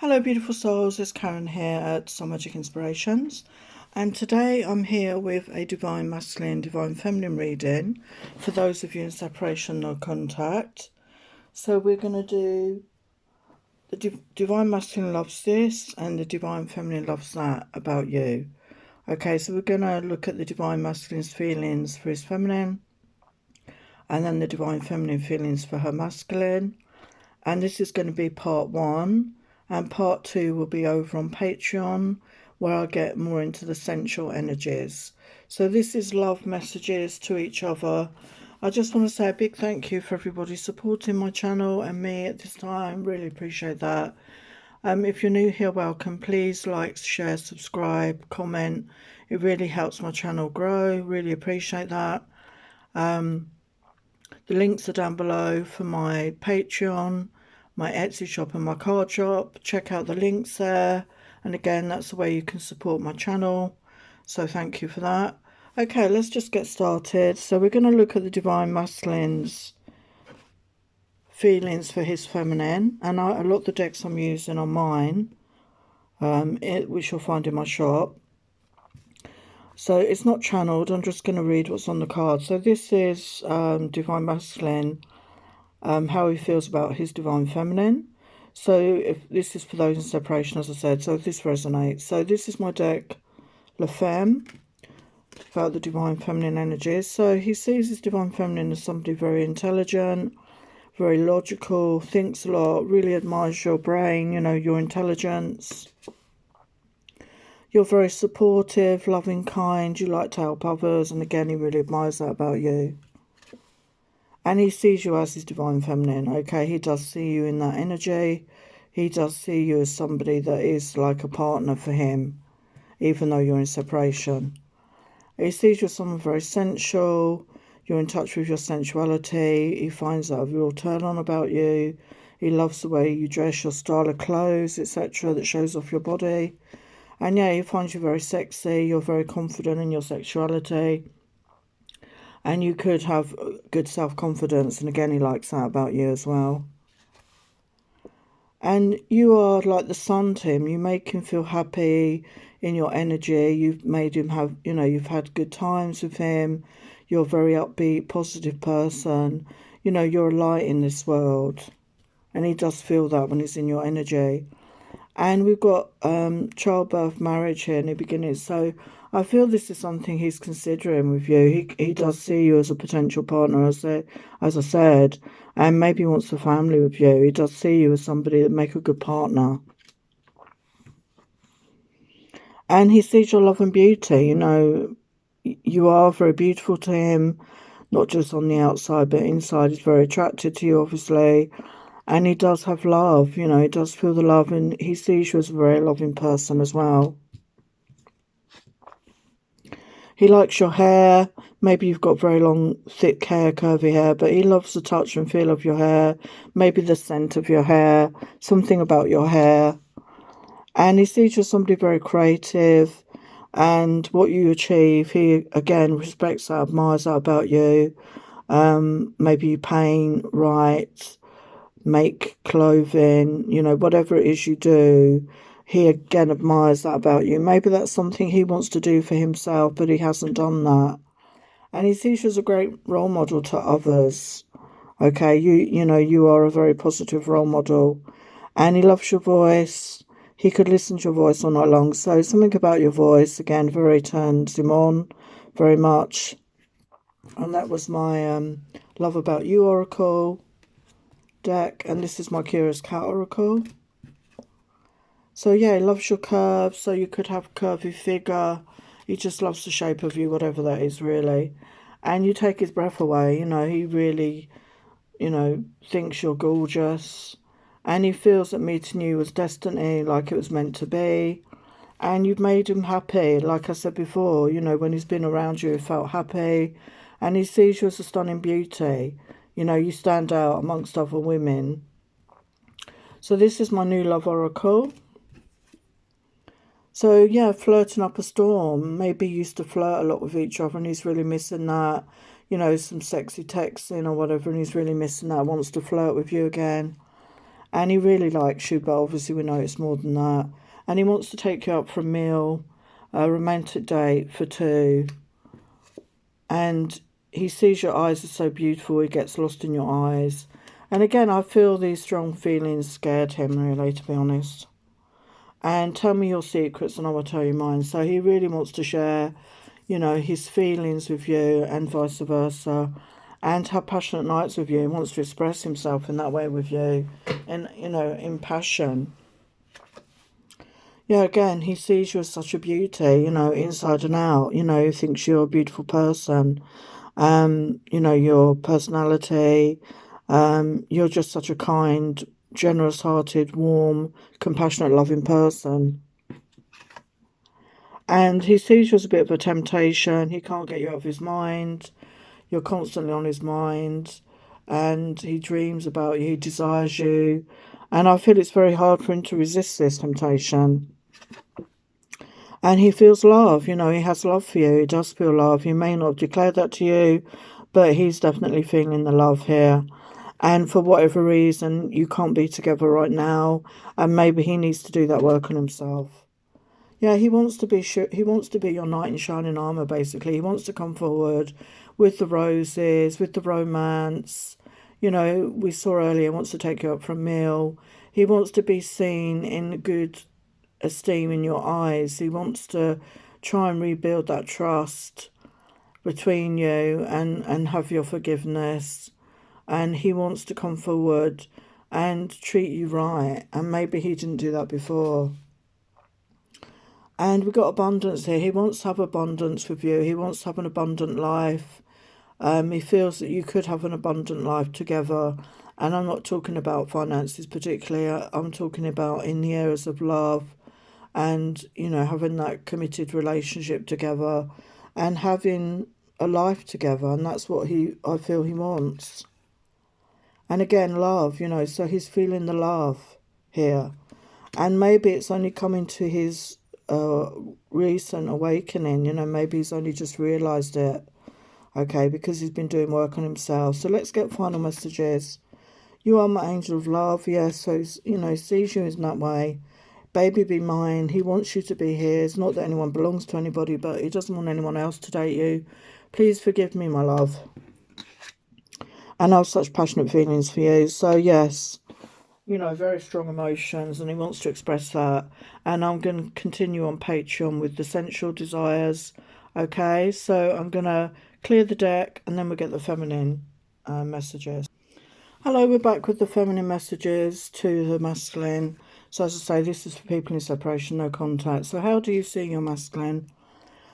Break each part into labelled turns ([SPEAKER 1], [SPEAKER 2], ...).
[SPEAKER 1] Hello beautiful souls, it's Karen here at Soul Magic Inspirations, and today I'm here with a Divine Masculine, Divine Feminine reading for those of you in separation or contact. So we're going to do the Divine Masculine loves this and the Divine Feminine loves that about you. Okay, so we're going to look at the Divine Masculine's feelings for his feminine and then the Divine Feminine feelings for her masculine. And this is going to be part 1, and part 2 will be over on Patreon, where I get more into the sensual energies. So this is love messages to each other. I just want to say a big thank you for everybody supporting my channel and me at this time. Really appreciate that. If you're new here, welcome. Please like, share, subscribe, comment. It really helps my channel grow. Really appreciate that. The links are down below for my Patreon, my Etsy shop and my card shop. Check out the links there. And again, that's the way you can support my channel. So thank you for that. Okay, let's just get started. So we're going to look at the Divine Masculine's feelings for his feminine. And a lot of the decks I'm using are mine, which you'll find in my shop. So it's not channeled, I'm just going to read what's on the card. So this is Divine Masculine, how he feels about his Divine Feminine. So if this is for those in separation, as I said, so if this resonates. So this is my deck, La Femme, about the Divine Feminine energies. So he sees his Divine Feminine as somebody very intelligent, very logical, thinks a lot, really admires your brain, you know, your intelligence. You're very supportive, loving, kind, you like to help others, and again, he really admires that about you. And he sees you as his Divine Feminine, okay? He does see you in that energy. He does see you as somebody that is like a partner for him, even though you're in separation. He sees you as someone very sensual. You're in touch with your sensuality. He finds that a real turn on about you. He loves the way you dress, your style of clothes, etc., that shows off your body. And yeah, he finds you very sexy, you're very confident in your sexuality. And you could have good self-confidence, and again, he likes that about you as well. And you are like the sun to him. You make him feel happy in your energy. You've made him have, you know, you've had good times with him. You're a very upbeat, positive person. You know, you're a light in this world. And he does feel that when he's in your energy. And we've got childbirth, marriage here in the beginning. So I feel this is something he's considering with you. He does see you as a potential partner, as I said, and maybe wants a family with you. He does see you as somebody that make a good partner. And he sees your love and beauty. You know, you are very beautiful to him, not just on the outside, but inside. He's very attracted to you, obviously. And he does have love, you know, he does feel the love, and he sees you as a very loving person as well. He likes your hair. Maybe you've got very long, thick hair, curvy hair, but he loves the touch and feel of your hair, maybe the scent of your hair, something about your hair. And he sees you as somebody very creative, and what you achieve, he, again, respects that, admires that about you. Maybe you paint, write, make clothing, you know, whatever it is you do, he again admires that about you. Maybe that's something he wants to do for himself, but he hasn't done that. And he sees you as a great role model to others. Okay, you know, you are a very positive role model. And he loves your voice. He could listen to your voice all night long. So something about your voice, again, very turns him on very much. And that was my Love About You Oracle deck, and this is my Curious Cat Oracle. So yeah, he loves your curves, so you could have a curvy figure. He just loves the shape of you, whatever that is, really. And you take his breath away, you know, he really, you know, thinks you're gorgeous. And he feels that meeting you was destiny, like it was meant to be. And you've made him happy, like I said before, you know, when he's been around you, he felt happy. And he sees you as a stunning beauty. You know, you stand out amongst other women. So this is my new love oracle. So yeah, flirting up a storm. Maybe you used to flirt a lot with each other and he's really missing that. You know, some sexy texting or whatever, and he's really missing that. Wants to flirt with you again. And he really likes you, but obviously we know it's more than that. And he wants to take you out for a meal, a romantic date for two. And he sees your eyes are so beautiful, he gets lost in your eyes. And again, I feel these strong feelings scared him, really, to be honest. And tell me your secrets and I will tell you mine. So he really wants to share, his feelings with you and vice versa. And have passionate nights with you. He wants to express himself in that way with you. And, in passion. Yeah, again, he sees you as such a beauty, inside and out. He thinks you're a beautiful person. Your personality. You're just such a kind, generous-hearted, warm, compassionate, loving person. And he sees you as a bit of a temptation. He can't get you out of his mind. You're constantly on his mind. And he dreams about you. He desires you. And I feel it's very hard for him to resist this temptation. And he feels love. He has love for you. He does feel love. He may not have declared that to you, but he's definitely feeling the love here. And for whatever reason, you can't be together right now. And maybe he needs to do that work on himself. Yeah, he wants to be he wants to be your knight in shining armor, basically. He wants to come forward with the roses, with the romance. We saw earlier, he wants to take you out for a meal. He wants to be seen in good esteem in your eyes. He wants to try and rebuild that trust between you and have your forgiveness. And he wants to come forward and treat you right. And maybe he didn't do that before. And we've got abundance here. He wants to have abundance with you. He wants to have an abundant life. He feels that you could have an abundant life together. And I'm not talking about finances particularly. I'm talking about in the areas of love and, having that committed relationship together and having a life together. And that's what I feel he wants. And again, love, so he's feeling the love here. And maybe it's only coming to his recent awakening, maybe he's only just realised it, okay, because he's been doing work on himself. So let's get final messages. You are my angel of love, yes, so, sees you in that way. Baby, be mine. He wants you to be his. Not that anyone belongs to anybody, but he doesn't want anyone else to date you. Please forgive me, my love. And I have such passionate feelings for you. So, yes, very strong emotions, and he wants to express that. And I'm going to continue on Patreon with the sensual desires. Okay, so I'm going to clear the deck, and then we'll get the feminine messages. Hello, we're back with the feminine messages to the masculine. So as I say, this is for people in separation, no contact. So how do you see your masculine?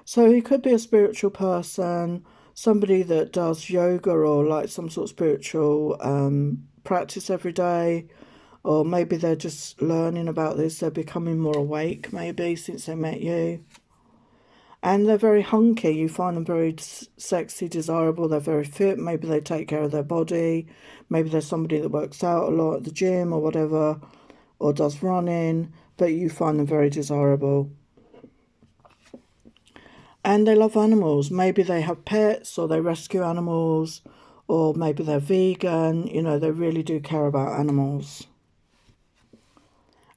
[SPEAKER 1] So he could be a spiritual person, somebody that does yoga or like some sort of spiritual practice every day. Or maybe they're just learning about this. They're becoming more awake, maybe, since they met you. And they're very hunky. You find them very sexy, desirable. They're very fit. Maybe they take care of their body. Maybe they're somebody that works out a lot at the gym or whatever, or does running. But you find them very desirable. And they love animals. Maybe they have pets or they rescue animals. Or maybe they're vegan. They really do care about animals.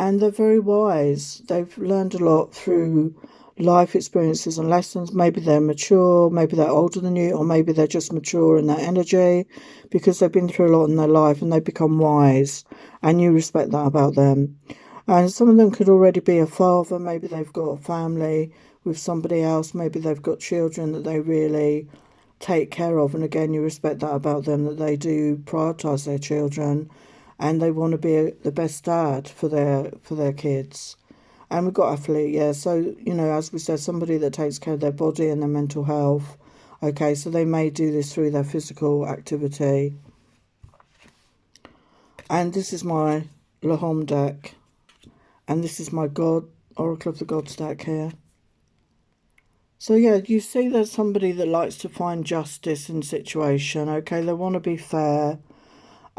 [SPEAKER 1] And they're very wise. They've learned a lot through life experiences and lessons. Maybe they're mature, maybe they're older than you, or maybe they're just mature in their energy because they've been through a lot in their life and they become wise, and you respect that about them. And some of them could already be a father. Maybe they've got a family with somebody else. Maybe they've got children that they really take care of. And again, you respect that about them, that they do prioritise their children. And they want to be the best dad for their kids. And we've got athlete, yeah. So, as we said, somebody that takes care of their body and their mental health. Okay, so they may do this through their physical activity. And this is my Lahom deck. And this is my God, Oracle of the Gods deck here. So, yeah, you see there's somebody that likes to find justice in situation, okay? They want to be fair.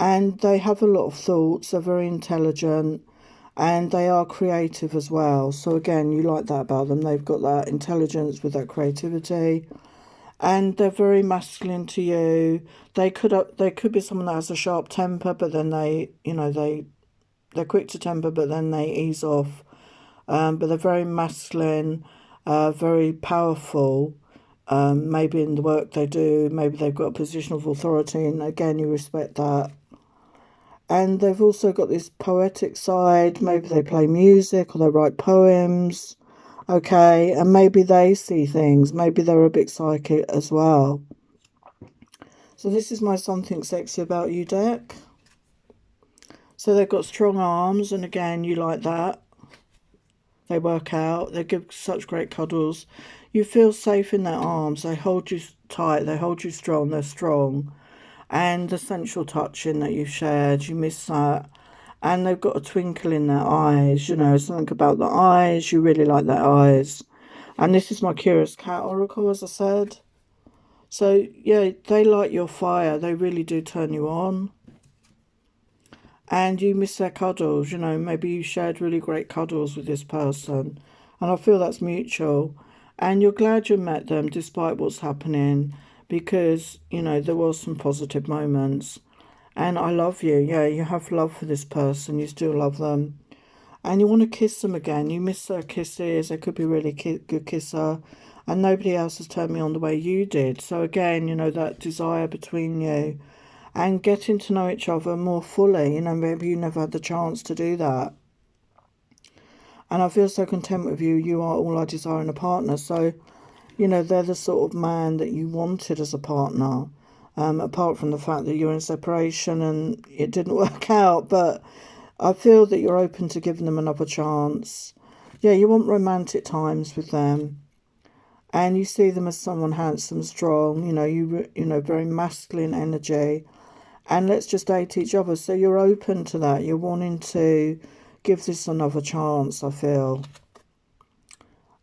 [SPEAKER 1] And they have a lot of thoughts. They're very intelligent. And they are creative as well. So again, you like that about them. They've got that intelligence with that creativity. And they're very masculine to you. They could be someone that has a sharp temper, but then they They're quick to temper, but then they ease off. But they're very masculine, very powerful. Maybe in the work they do, maybe they've got a position of authority, and again, you respect that. And they've also got this poetic side. Maybe they play music or they write poems. Okay, and maybe they see things. Maybe they're a bit psychic as well. So this is my Something Sexy About You deck. So they've got strong arms, and again, you like that. They work out. They give such great cuddles. You feel safe in their arms. They hold you tight. They hold you strong. They're strong. And the sensual touching that you've shared, you miss that. And they've got a twinkle in their eyes, you know, something about the eyes. You really like their eyes. And this is my Curious Cat Oracle, as I said. So, yeah, they light your fire. They really do turn you on. And you miss their cuddles, you know, maybe you shared really great cuddles with this person. And I feel that's mutual. And you're glad you met them despite what's happening, because, you know, there was some positive moments. And I love you. Yeah, you have love for this person. You still love them. And you want to kiss them again. You miss their kisses. They could be really good kisser. And nobody else has turned me on the way you did. So again, you know, that desire between you. And getting to know each other more fully. You know, maybe you never had the chance to do that. And I feel so content with you. You are all I desire in a partner. So, you know, they're the sort of man that you wanted as a partner. Apart from the fact that you're in separation and it didn't work out. But I feel that you're open to giving them another chance. Yeah, you want romantic times with them. And you see them as someone handsome, strong, you know, very masculine energy. And let's just date each other. So you're open to that. You're wanting to give this another chance, I feel.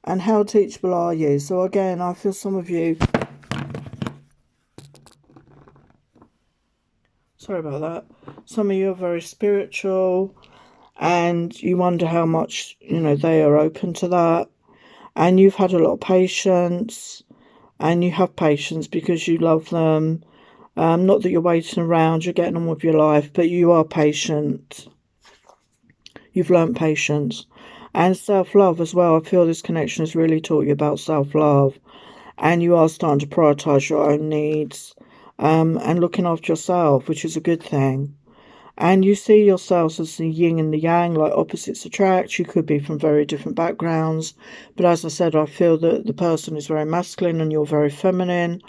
[SPEAKER 1] And how teachable are you? So again, I feel some of you... Sorry about that. Some of you are very spiritual. And you wonder how much, you know, they are open to that. And you've had a lot of patience. And you have patience because you love them. Not that you're waiting around, you're getting on with your life, but you are patient. You've learnt patience. And self-love as well. I feel this connection has really taught you about self-love. And you are starting to prioritise your own needs and looking after yourself, which is a good thing. And you see yourselves as the yin and the yang, like opposites attract. You could be from very different backgrounds. But as I said, I feel that the person is very masculine and you're very feminine.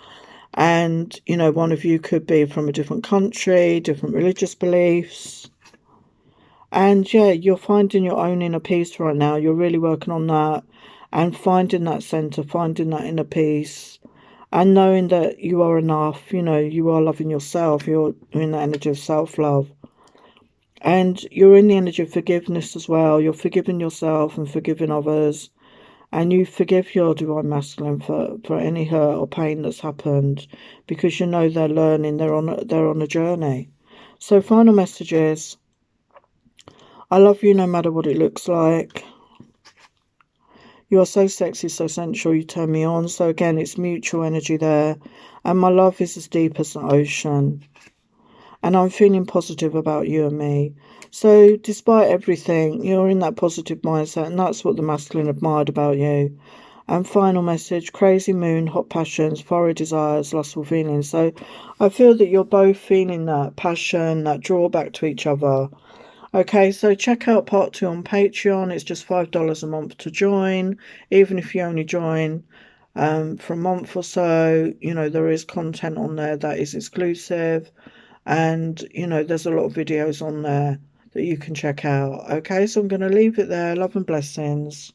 [SPEAKER 1] And, you know, one of you could be from a different country, different religious beliefs. And, yeah, you're finding your own inner peace right now. You're really working on that and finding that centre, finding that inner peace. And knowing that you are enough, you know, you are loving yourself. You're in the energy of self-love. And you're in the energy of forgiveness as well. You're forgiving yourself and forgiving others. And you forgive your divine masculine for any hurt or pain that's happened, because you know they're learning, they're on a journey. So final message is, I love you no matter what it looks like. You are so sexy, so sensual, you turn me on. So again, it's mutual energy there. And my love is as deep as the ocean. And I'm feeling positive about you and me. So despite everything, you're in that positive mindset, and that's what the masculine admired about you. And final message, crazy moon, hot passions, fiery desires, lustful feelings. So I feel that you're both feeling that passion, that draw back to each other. Okay, so check out part 2 on Patreon. It's just $5 a month to join. Even if you only join for a month or so, you know, there is content on there that is exclusive. And, you know, there's a lot of videos on there that you can check out. Okay, so I'm going to leave it there. Love and blessings.